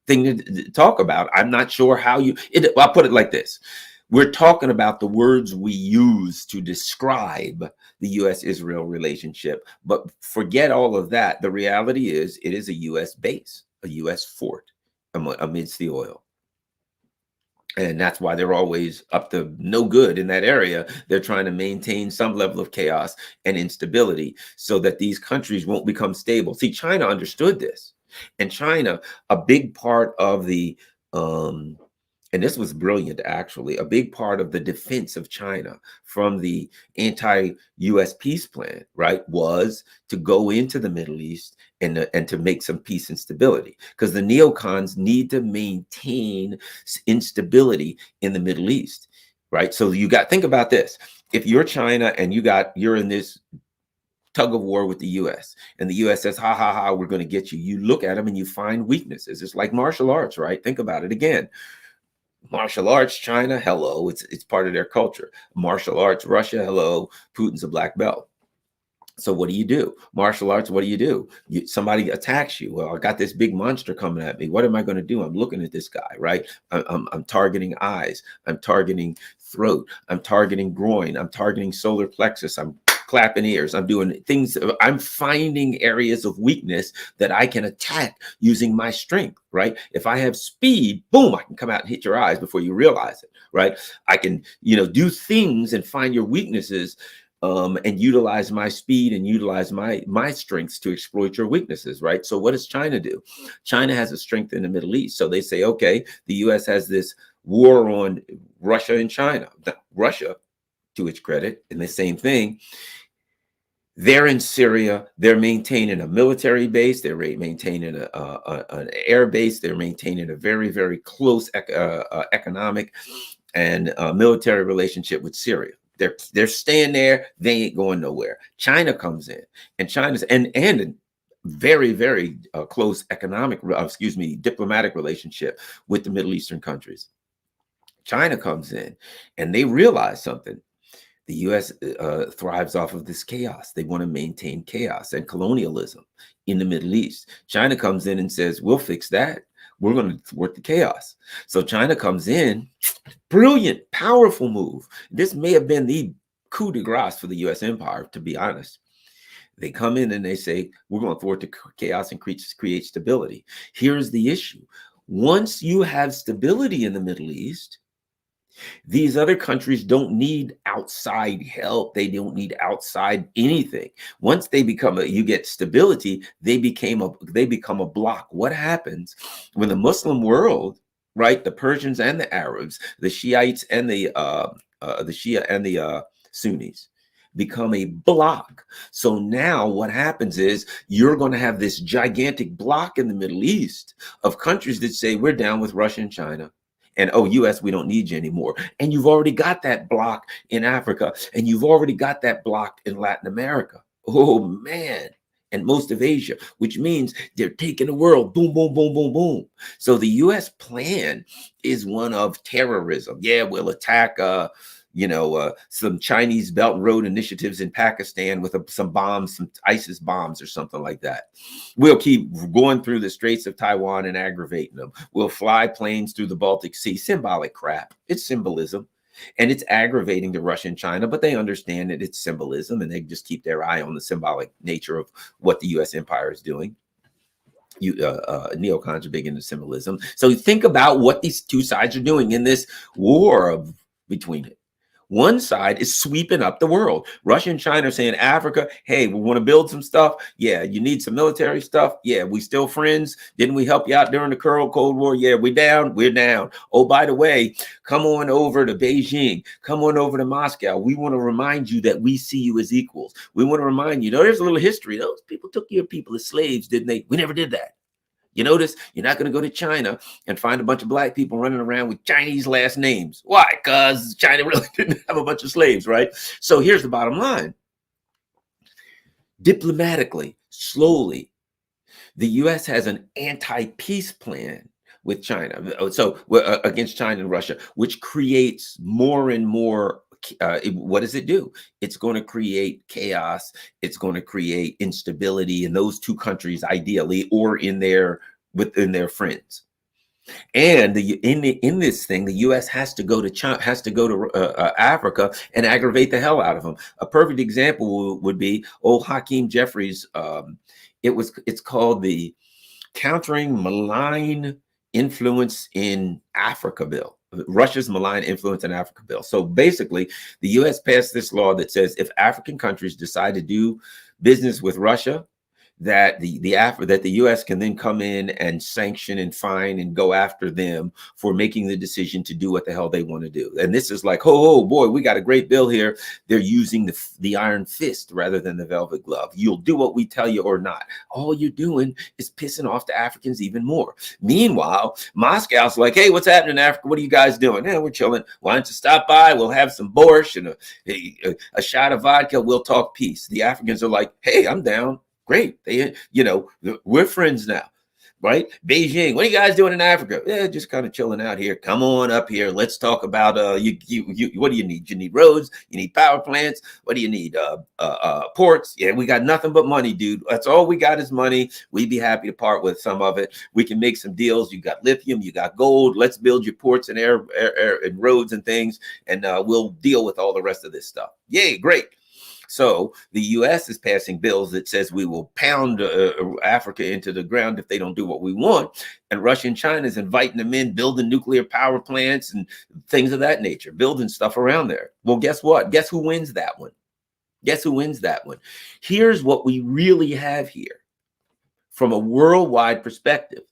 thing to talk about. I'm not sure how I'll put it like this. We're talking about the words we use to describe the US-Israel relationship, but forget all of that. The reality is it is a US base, a US fort amidst the oil. And that's why they're always up to no good in that area. They're trying to maintain some level of chaos and instability so that these countries won't become stable. See, China understood this. And China, a big part of the, and this was brilliant, actually, a big part of the defense of China from the anti-US peace plan, right, was to go into the Middle East and to make some peace and stability, because the neocons need to maintain instability in the Middle East, right? So think about this. If you're China and you're in this tug of war with the US, and the US says, ha, ha, ha, we're going to get you. You look at them and you find weaknesses. It's like martial arts, right? Think about it again. Martial arts, China, hello, it's part of their culture. Martial arts, Russia, hello, Putin's a black belt. So what do you do? Martial arts, what do you do? Somebody attacks you. Well, I got this big monster coming at me. What am I going to do? I'm looking at this guy, right? I'm targeting eyes. I'm targeting throat. I'm targeting groin. I'm targeting solar plexus. I'm clapping ears. I'm doing things. I'm finding areas of weakness that I can attack using my strength, right? If I have speed, boom, I can come out and hit your eyes before you realize it, right? I can, do things and find your weaknesses, and utilize my speed and utilize my strengths to exploit your weaknesses, right? So what does China do? China has a strength in the Middle East. So they say, okay, the US has this war on Russia and China. Russia, to its credit, and the same thing, they're in Syria. They're maintaining a military base. They're maintaining an air base. They're maintaining a very, very close economic and military relationship with Syria. They're staying there. They ain't going nowhere. China comes in, and China's and very, very close diplomatic relationship with the Middle Eastern countries. China comes in, and they realize something. The US thrives off of this chaos. They want to maintain chaos and colonialism in the Middle East. China comes in and says, we'll fix that. We're going to thwart the chaos. So China comes in, brilliant, powerful move. This may have been the coup de grace for the US empire, to be honest. They come in and they say, we're going to thwart the chaos and create stability. Here's the issue. Once you have stability in the Middle East, these other countries don't need outside help. They don't need outside anything. Once they you get stability, they become a block. What happens when the Muslim world, right, the Persians and the Arabs, the Shiites and the Shia and the Sunnis, become a block? So now what happens is you're going to have this gigantic block in the Middle East of countries that say, we're down with Russia and China. And, oh, US, we don't need you anymore. And you've already got that block in Africa. And you've already got that block in Latin America. Oh, man. And most of Asia, which means they're taking the world. Boom, boom, boom, boom, boom. So the US plan is one of terrorism. Yeah, we'll attack some Chinese Belt and Road initiatives in Pakistan with some bombs, some ISIS bombs or something like that. We'll keep going through the Straits of Taiwan and aggravating them. We'll fly planes through the Baltic Sea. Symbolic crap. It's symbolism. And it's aggravating to Russia and China, but they understand that it's symbolism, and they just keep their eye on the symbolic nature of what the US empire is doing. Neocons are big into symbolism. So think about what these two sides are doing in this war between it. One side is sweeping up the world. Russia and China are saying, Africa, hey, we want to build some stuff. Yeah, you need some military stuff. Yeah, we still friends. Didn't we help you out during the Cold War? Yeah, we down. We're down. Oh, by the way, come on over to Beijing. Come on over to Moscow. We want to remind you that we see you as equals. We want to remind you, there's a little history. Those people took your people as slaves, didn't they? We never did that. You notice you're not going to go to China and find a bunch of black people running around with Chinese last names. Why? Because China really didn't have a bunch of slaves, right? So here's the bottom line. Diplomatically, slowly, the U.S. has an anti-peace plan with China. So against China and Russia, which creates more and more. What does it do? It's going to create chaos. It's going to create instability in those two countries, ideally, or within their friends. And in this thing, the U.S. has to go to China, has to go to Africa and aggravate the hell out of them. A perfect example would be old Hakeem Jeffries. It's called the Countering Malign Influence in Africa bill. Russia's malign influence in Africa bill. So basically, the U.S. passed this law that says if African countries decide to do business with Russia, that the U.S. can then come in and sanction and fine and go after them for making the decision to do what the hell they want to do. And this is like, oh boy, we got a great bill here. They're using the iron fist rather than the velvet glove. You'll do what we tell you or not. All you're doing is pissing off the Africans even more. Meanwhile, Moscow's like, hey, what's happening in Africa? What are you guys doing? Yeah, we're chilling. Why don't you stop by? We'll have some borscht and a shot of vodka. We'll talk peace. The Africans are like, hey, I'm down. Great. We're friends now, right? Beijing, what are you guys doing in Africa? Yeah, just kind of chilling out here. Come on up here. Let's talk about what do you need? You need roads, you need power plants. What do you need? Ports. Yeah, we got nothing but money, dude. That's all we got is money. We'd be happy to part with some of it. We can make some deals. You got lithium, you got gold. Let's build your ports and air and roads and things, and we'll deal with all the rest of this stuff. Yay, great. So the U.S. is passing bills that says we will pound Africa into the ground if they don't do what we want. And Russia and China is inviting them in, building nuclear power plants and things of that nature, building stuff around there. Well, guess what? Guess who wins that one? Guess who wins that one? Here's what we really have here from a worldwide perspective.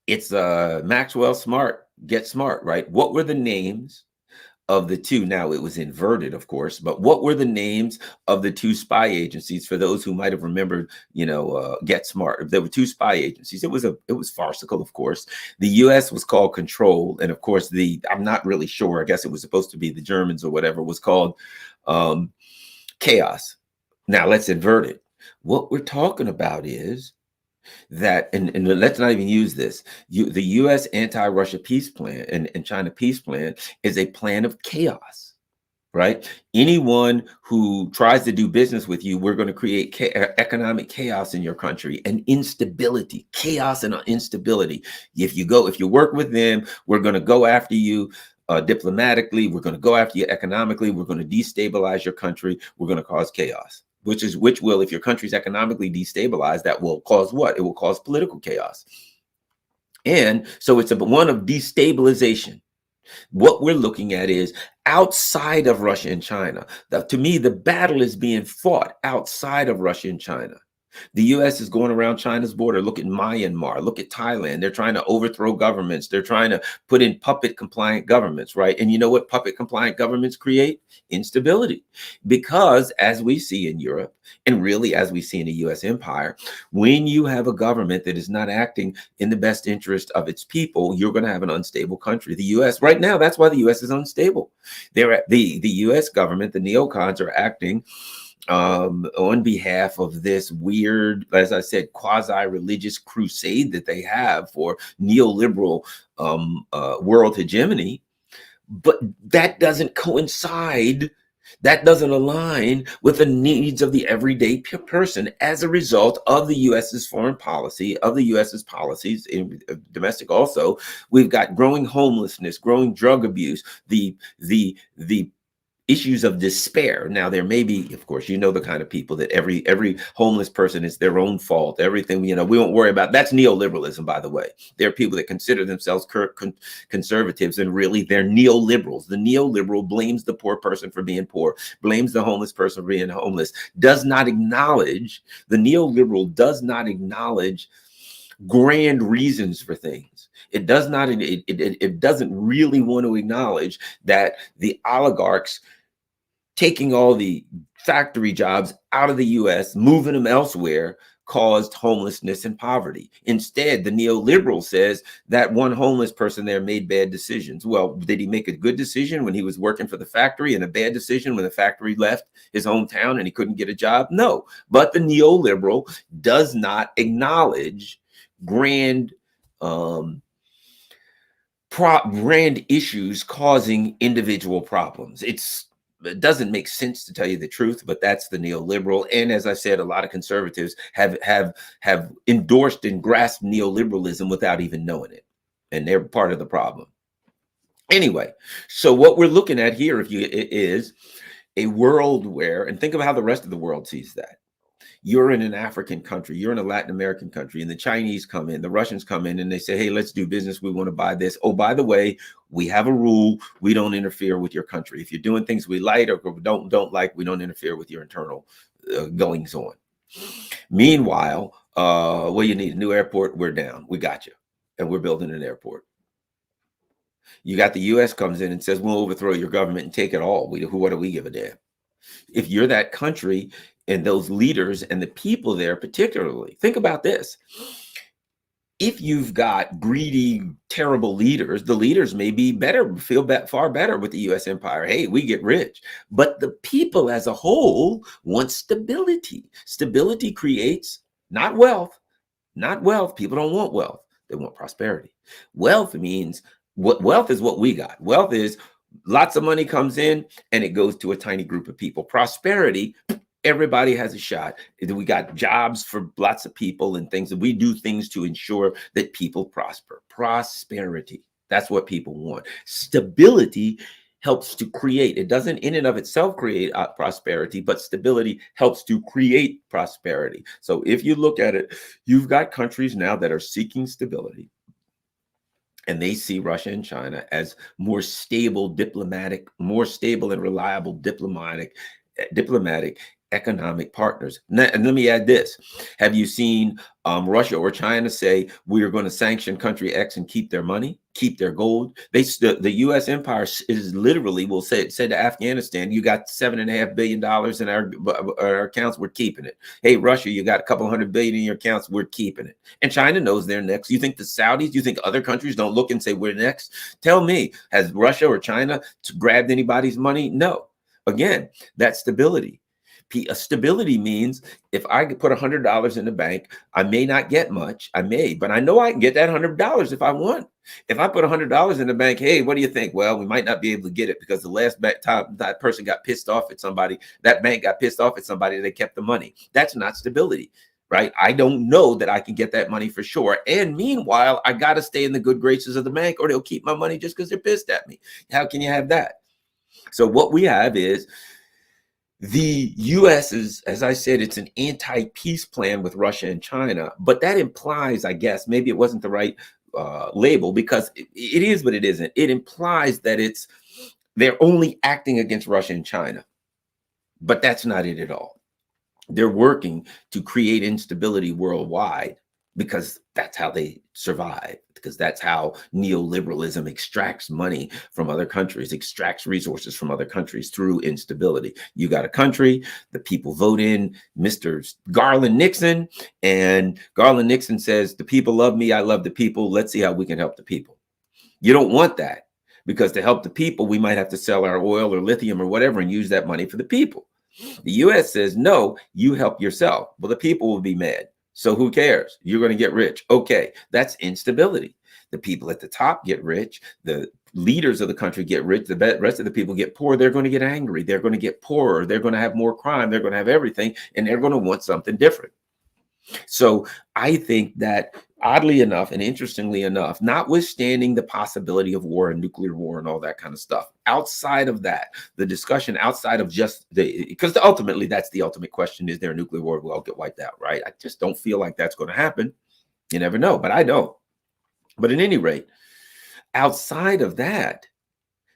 It's Maxwell Smart, Get Smart, right? What were the names of the two? Now it was inverted, of course, but what were the names of the two spy agencies for those who might have remembered, Get Smart? There were two spy agencies. It was farcical, of course. The US was called Control, and of course I'm not really sure, I guess it was supposed to be the Germans or whatever, was called Chaos. Now let's invert it. What we're talking about is that, and let's not even use this. The U.S. anti-Russia peace plan and China peace plan is a plan of chaos, right? Anyone who tries to do business with you, we're going to create economic chaos in your country and instability, chaos and instability. If you work with them, we're going to go after you diplomatically. We're going to go after you economically. We're going to destabilize your country. We're going to cause chaos. Which will, if your country's economically destabilized, that will cause what? It will cause political chaos. And so it's one of destabilization. What we're looking at is outside of Russia and China. To me, the battle is being fought outside of Russia and China. The U.S. is going around China's border. Look at Myanmar. Look at Thailand. They're trying to overthrow governments. They're trying to put in puppet-compliant governments, right? And you know what puppet-compliant governments create? Instability. Because as we see in Europe, and really as we see in the U.S. empire, when you have a government that is not acting in the best interest of its people, you're going to have an unstable country. The U.S. right now, that's why the U.S. is unstable. The U.S. government, the neocons, are acting on behalf of this weird, as I said, quasi-religious crusade that they have for neoliberal world hegemony. But that doesn't coincide, that doesn't align with the needs of the everyday person as a result of the U.S.'s foreign policy, of the U.S.'s policies in domestic also. We've got growing homelessness, growing drug abuse, the issues of despair. Now, there may be, of course, you know, the kind of people that every homeless person is their own fault. Everything, you know, we won't worry about. That's neoliberalism, by the way. There are people that consider themselves conservatives, and really they're neoliberals. The neoliberal blames the poor person for being poor, blames the homeless person for being homeless, does not acknowledge, the neoliberal does not acknowledge grand reasons for things. It does not, it doesn't really want to acknowledge that the oligarchs taking all the factory jobs out of the US, moving them elsewhere, caused homelessness and poverty. Instead, the neoliberal says that one homeless person there made bad decisions. Well, did he make a good decision when he was working for the factory, and a bad decision when the factory left his hometown and he couldn't get a job? No. But the neoliberal does not acknowledge grand grand issues causing individual problems. It doesn't make sense, to tell you the truth, but that's the neoliberal. And as I said, a lot of conservatives have endorsed and grasped neoliberalism without even knowing it, and they're part of the problem. Anyway, so what we're looking at here is a world where, and think of how the rest of the world sees that. You're in an African country, you're in a Latin American country, and the Chinese come in, the Russians come in, and they say, hey, let's do business. We want to buy this. Oh, by the way, we have a rule. We don't interfere with your country. If you're doing things we like or don't like, we don't interfere with your internal goings on. Meanwhile, well, you need a new airport. We're down. We got you. And we're building an airport. You got the US comes in and says, we'll overthrow your government and take it all. What do we give a damn? If you're that country and those leaders and the people there, particularly, think about this. If you've got greedy, terrible leaders, the leaders may be feel far better with the US empire. Hey, we get rich. But the people as a whole want stability. Stability creates not wealth. People don't want wealth. They want prosperity. Wealth means, wealth is what we got. Wealth is lots of money comes in and it goes to a tiny group of people. Prosperity, everybody has a shot. We got jobs for lots of people and things, and we do things to ensure that people prosper. Prosperity, that's what people want. Stability helps to create. It doesn't in and of itself create prosperity, but stability helps to create prosperity. So if you look at it, you've got countries now that are seeking stability, and they see Russia and China as more stable and reliable diplomatic economic partners. And let me add this. Have you seen Russia or China say, we are going to sanction country X and keep their money, keep their gold? The US empire is literally will say to Afghanistan, you got $7.5 billion in our accounts, we're keeping it. Hey, Russia, you got a couple $100 billion in your accounts, we're keeping it. And China knows they're next. You think the Saudis, you think other countries don't look and say, we're next? Tell me, has Russia or China grabbed anybody's money? No. Again, that's stability. Stability means if I put $100 in the bank, I may not get much. But I know I can get that $100 if I want. If I put $100 in the bank, hey, what do you think? Well, we might not be able to get it because the last time that person got pissed off at somebody, that bank got pissed off at somebody, they kept the money. That's not stability, right? I don't know that I can get that money for sure. And meanwhile, I got to stay in the good graces of the bank or they'll keep my money just because they're pissed at me. How can you have that? So what we have is, the US is, as I said, it's an anti-peace plan with Russia and China, but that implies, I guess, maybe it wasn't the right label, because it is, but it isn't. It implies that they're only acting against Russia and China, but that's not it at all. They're working to create instability worldwide because that's how they survive, because that's how neoliberalism extracts money from other countries, extracts resources from other countries through instability. You got a country, the people vote in Mr. Garland Nixon, and Garland Nixon says, the people love me, I love the people, let's see how we can help the people. You don't want that, because to help the people, we might have to sell our oil or lithium or whatever and use that money for the people. The US says, no, you help yourself. Well, the people will be mad. So who cares? You're going to get rich. Okay, that's instability. The people at the top get rich. The leaders of the country get rich. The rest of the people get poor. They're going to get angry. They're going to get poorer. They're going to have more crime. They're going to have everything. And they're going to want something different. So I think that Oddly enough, and interestingly enough, notwithstanding the possibility of war and nuclear war and all that kind of stuff, outside of that, the discussion outside of just because ultimately that's the ultimate question: is there a nuclear war? We'll all get wiped out, right? I just don't feel like that's going to happen. You never know, but I don't. But at any rate, outside of that,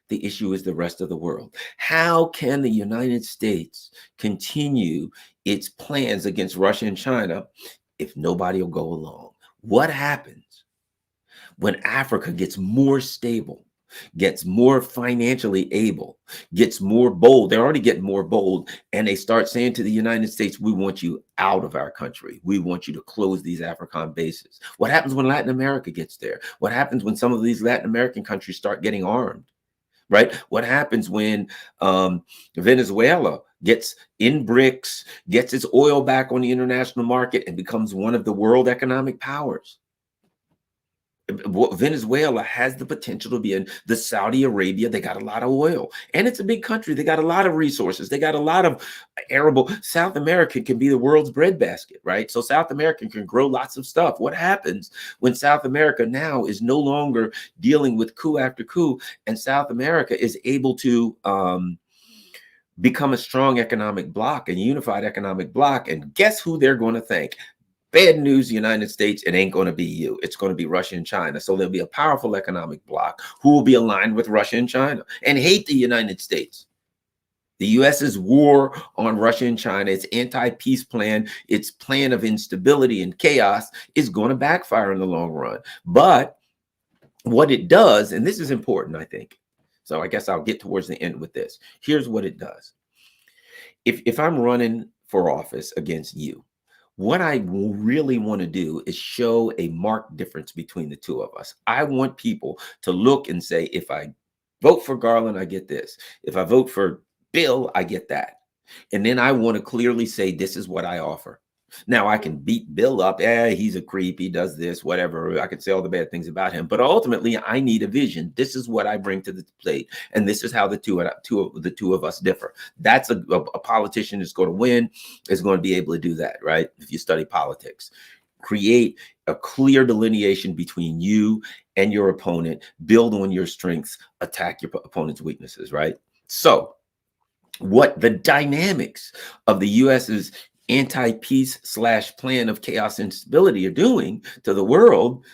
the issue is the rest of the world. How can the United States continue its plans against Russia and China if nobody will go along? What happens when Africa gets more stable, gets more financially able, gets more bold? They're already getting more bold, and they start saying to the United States, we want you out of our country. We want you to close these AFRICOM bases. What happens when Latin America gets there? What happens when some of these Latin American countries start getting armed? Right? What happens when Venezuela gets in BRICS, gets its oil back on the international market, and becomes one of the world economic powers? Venezuela has the potential to be in the Saudi Arabia. They got a lot of oil, and it's a big country. They got a lot of resources. They got a lot of arable. South America can be the world's breadbasket, right? So South America can grow lots of stuff. What happens when South America now is no longer dealing with coup after coup, and South America is able to become a strong economic bloc, a unified economic bloc? And guess who they're going to thank? Bad news, United States, it ain't going to be you. It's going to be Russia and China. So there'll be a powerful economic bloc who will be aligned with Russia and China and hate the United States. The US's war on Russia and China, its anti-peace plan, its plan of instability and chaos is going to backfire in the long run. But what it does, and this is important, I think, so I guess I'll get towards the end with this. Here's what it does. If I'm running for office against you, what I really want to do is show a marked difference between the two of us. I want people to look and say, if I vote for Garland, I get this. If I vote for Bill, I get that. And then I want to clearly say, this is what I offer. Now I can beat Bill up. He's a creep. He does this, whatever. I can say all the bad things about him. But ultimately, I need a vision. This is what I bring to the plate, and this is how the two of us differ. That's a politician that's going to win is going to be able to do that, right? If you study politics, create a clear delineation between you and your opponent. Build on your strengths. Attack your opponent's weaknesses, right? So, what the dynamics of the U.S.'s anti-peace / plan of chaos and instability are doing to the world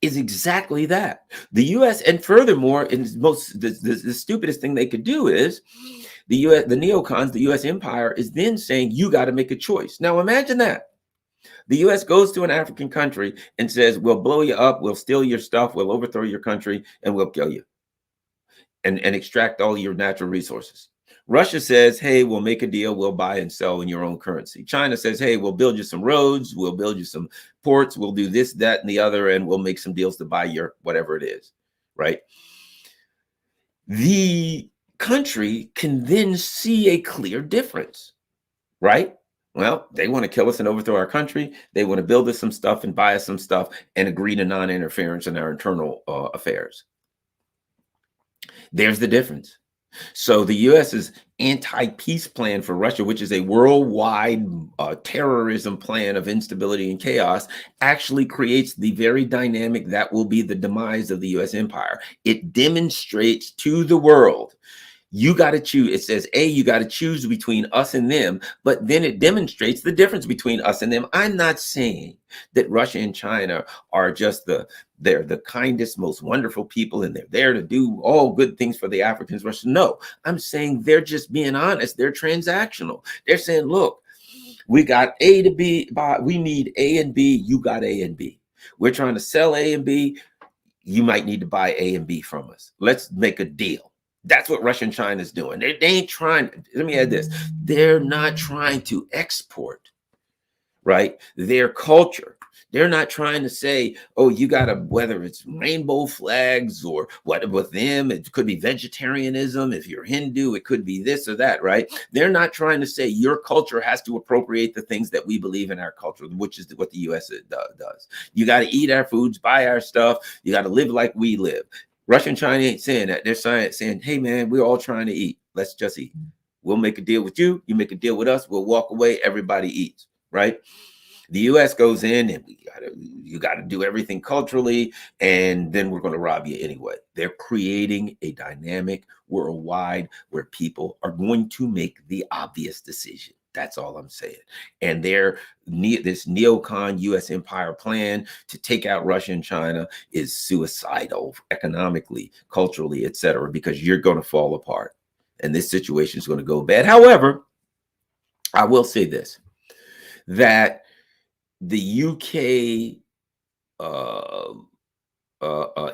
is exactly that. The U.S. and furthermore, in the stupidest thing they could do is the U.S. the neocons, the U.S. empire is then saying you got to make a choice. Now imagine that. The U.S. goes to an African country and says, we'll blow you up, we'll steal your stuff, we'll overthrow your country, and we'll kill you and extract all your natural resources. Russia says, hey, we'll make a deal. We'll buy and sell in your own currency. China says, hey, we'll build you some roads. We'll build you some ports. We'll do this, that, and the other, and we'll make some deals to buy your whatever it is, right? The country can then see a clear difference, right? Well, they want to kill us and overthrow our country. They want to build us some stuff and buy us some stuff and agree to non-interference in our internal affairs. There's the difference. So the US's anti-peace plan for Russia, which is a worldwide terrorism plan of instability and chaos, actually creates the very dynamic that will be the demise of the US empire. It demonstrates to the world, you got to choose. It says, you got to choose between us and them, but then it demonstrates the difference between us and them. I'm not saying that Russia and China are just they're the kindest, most wonderful people, and they're there to do all good things for the Africans. Russia, no, I'm saying they're just being honest. They're transactional. They're saying, look, we got A to B, we need A and B. You got A and B. We're trying to sell A and B. You might need to buy A and B from us. Let's make a deal. That's what Russia and China is doing. They ain't trying. Let me add this. They're not trying to export, right, their culture. They're not trying to say, oh, you got to, whether it's rainbow flags or what with them, it could be vegetarianism. If you're Hindu, it could be this or that, right? They're not trying to say your culture has to appropriate the things that we believe in our culture, which is what the U.S. does. You got to eat our foods, buy our stuff. You got to live like we live. Russia and China ain't saying that. They're saying, hey, man, we're all trying to eat. Let's just eat. We'll make a deal with you. You make a deal with us. We'll walk away. Everybody eats, right? The US goes in and you got to do everything culturally, and then we're going to rob you anyway. They're creating a dynamic worldwide where people are going to make the obvious decision. That's all I'm saying. And this neocon US empire plan to take out Russia and China is suicidal economically, culturally, etc., because you're going to fall apart. And this situation is going to go bad. However, I will say this, that the UK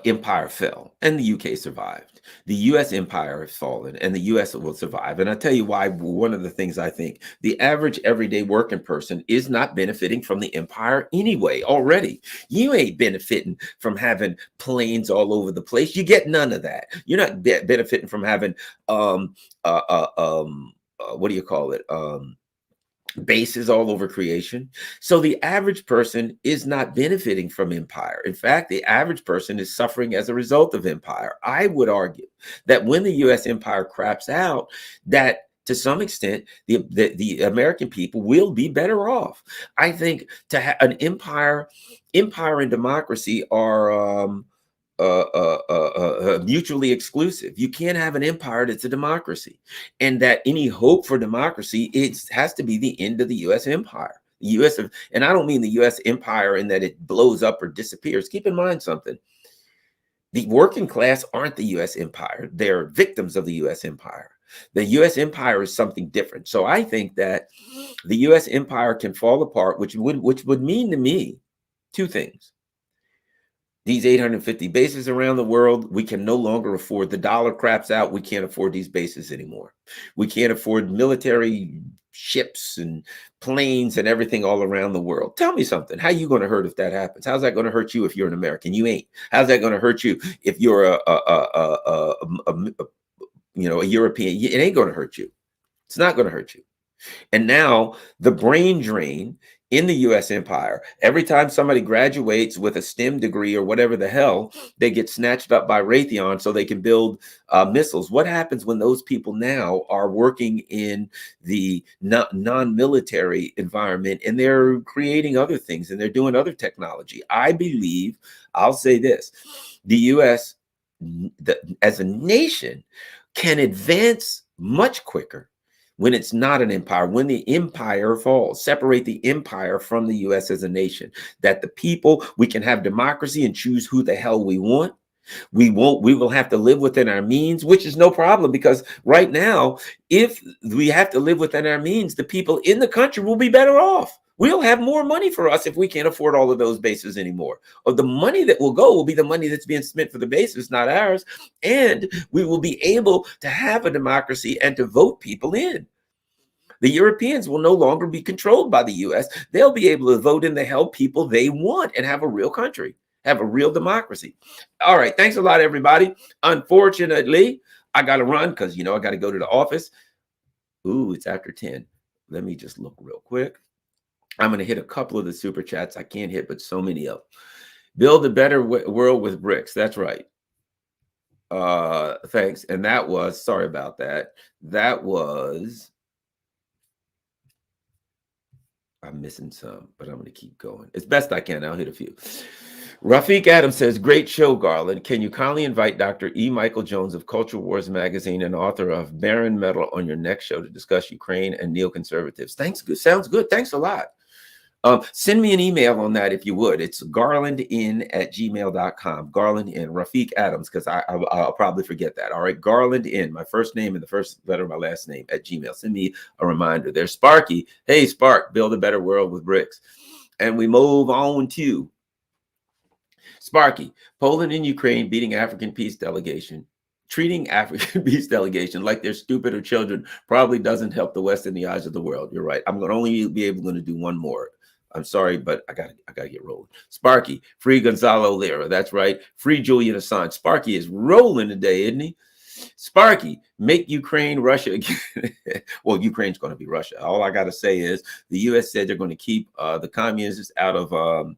empire fell and the UK survived. The US empire has fallen and the US will survive. And I'll tell you why. One of the things I think, the average everyday working person is not benefiting from the empire anyway already. You ain't benefiting from having planes all over the place. You get none of that. You're not benefiting from having what do you call it? Bases all over creation. So the average person is not benefiting from empire. In fact, the average person is suffering as a result of empire. I would argue that when the US empire craps out, that to some extent, the American people will be better off. I think to have an empire and democracy are mutually exclusive. You can't have an empire that's a democracy, and that any hope for democracy, it has to be the end of the U.S. empire. The U.S. and I don't mean the U.S. empire in that it blows up or disappears. Keep in mind something: the working class aren't the U.S. empire; they're victims of the U.S. empire. The U.S. empire is something different. So I think that the U.S. empire can fall apart, which would mean to me two things. These 850 bases around the world, we can no longer afford. The dollar craps out. We can't afford these bases anymore. We can't afford military ships and planes and everything all around the world. Tell me something. How are you going to hurt if that happens? How's that going to hurt you if you're an American? You ain't. How's that going to hurt you if you're a European? It ain't going to hurt you. It's not going to hurt you. And now the brain drain in the US empire, every time somebody graduates with a STEM degree or whatever the hell, they get snatched up by Raytheon so they can build missiles. What happens when those people now are working in the non-military environment and they're creating other things and they're doing other technology? I believe, I'll say this, the US as a nation can advance much quicker when it's not an empire, when the empire falls. Separate the empire from the US as a nation, that the people, we can have democracy and choose who the hell we want. We will have to live within our means, which is no problem, because right now, if we have to live within our means, the people in the country will be better off. We'll have more money for us if we can't afford all of those bases anymore. Or the money that will go will be the money that's being spent for the bases, not ours. And we will be able to have a democracy and to vote people in. The Europeans will no longer be controlled by the US. They'll be able to vote in the hell people they want and have a real country, have a real democracy. All right. Thanks a lot, everybody. Unfortunately, I got to run because, I got to go to the office. Ooh, it's after 10. Let me just look real quick. I'm going to hit a couple of the super chats. I can't hit, but so many of them. Build a better world with bricks. That's right. Thanks. And that was, sorry about that. That was, I'm missing some, but I'm going to keep going. As best I can. I'll hit a few. Rafiq Adams says, great show, Garland. Can you kindly invite Dr. E. Michael Jones of Culture Wars magazine and author of Barren Metal on your next show to discuss Ukraine and neoconservatives? Thanks. Good. Sounds good. Thanks a lot. Send me an email on that if you would. It's garlandin@gmail.com. Garlandin, Rafiq Adams, because I'll probably forget that. All right, Garlandin, my first name and the first letter of my last name @gmail. Send me a reminder. There's Sparky. Hey, Spark, build a better world with bricks. And we move on to Sparky. Poland and Ukraine beating African peace delegation. Treating African peace delegation like they're stupid or children probably doesn't help the West in the eyes of the world. You're right. I'm going to only be able to do one more. I'm sorry, but I gotta get rolling. Sparky, free Gonzalo Lira. That's right. Free Julian Assange. Sparky is rolling today, isn't he? Sparky, make Ukraine Russia again. Well, Ukraine's going to be Russia. All I got to say is the U.S. said they're going to keep the communists out of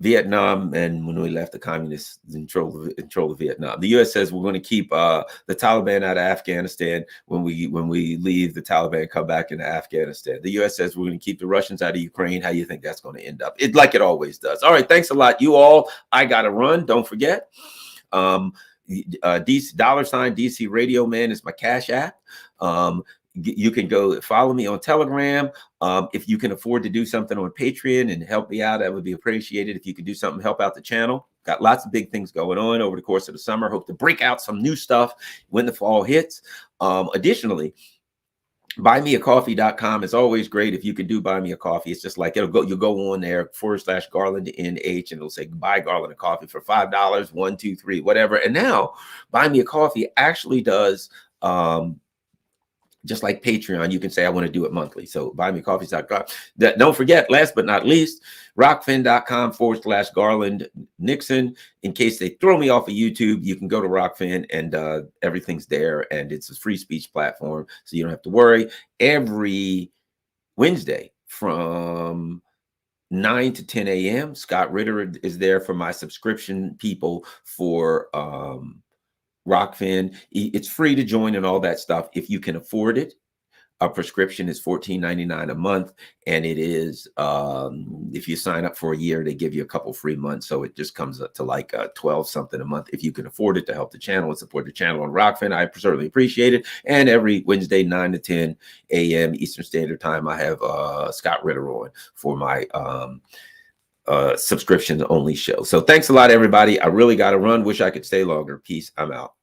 Vietnam, and when we left, the communists in control of Vietnam. The U.S. says we're going to keep the Taliban out of Afghanistan. When we leave, the Taliban come back into Afghanistan. The U.S. says we're going to keep the Russians out of Ukraine. How do you think that's going to end up? Like it always does. All right, thanks a lot, you all. I got to run. Don't forget. DC $DC is my Cash App. You can go follow me on Telegram. If you can afford to do something on Patreon and help me out, that would be appreciated. If you could do something to help out the channel. Got lots of big things going on over the course of the summer. Hope to break out some new stuff when the fall hits. Additionally, buymeacoffee.com is always great. If you can do buy me a coffee, it's just like you'll go on there /Garland NH, and it'll say buy Garland a coffee for $5, $1, $2, $3, whatever. And now Buy Me a Coffee actually does just like Patreon. You can say I want to do it monthly. So buymeacoffee.com. Don't forget, last but not least, rockfin.com /Garland Nixon. In case they throw me off of YouTube, you can go to Rockfin, and everything's there, and it's a free speech platform, so you don't have to worry. Every Wednesday from 9 to 10 a.m., Scott Ritter is there for my subscription people for Rockfin. It's free to join and all that stuff if you can afford it. A prescription is $14.99 a month, and it is if you sign up for a year, they give you a couple free months, so it just comes up to like 12 something a month. If you can afford it to help the channel and support the channel on Rockfin, I certainly appreciate it. And every Wednesday 9 to 10 a.m. Eastern Standard Time, I have Scott Ritter on for my subscription only show. So thanks a lot, everybody. I really got to run. Wish I could stay longer. Peace. I'm out.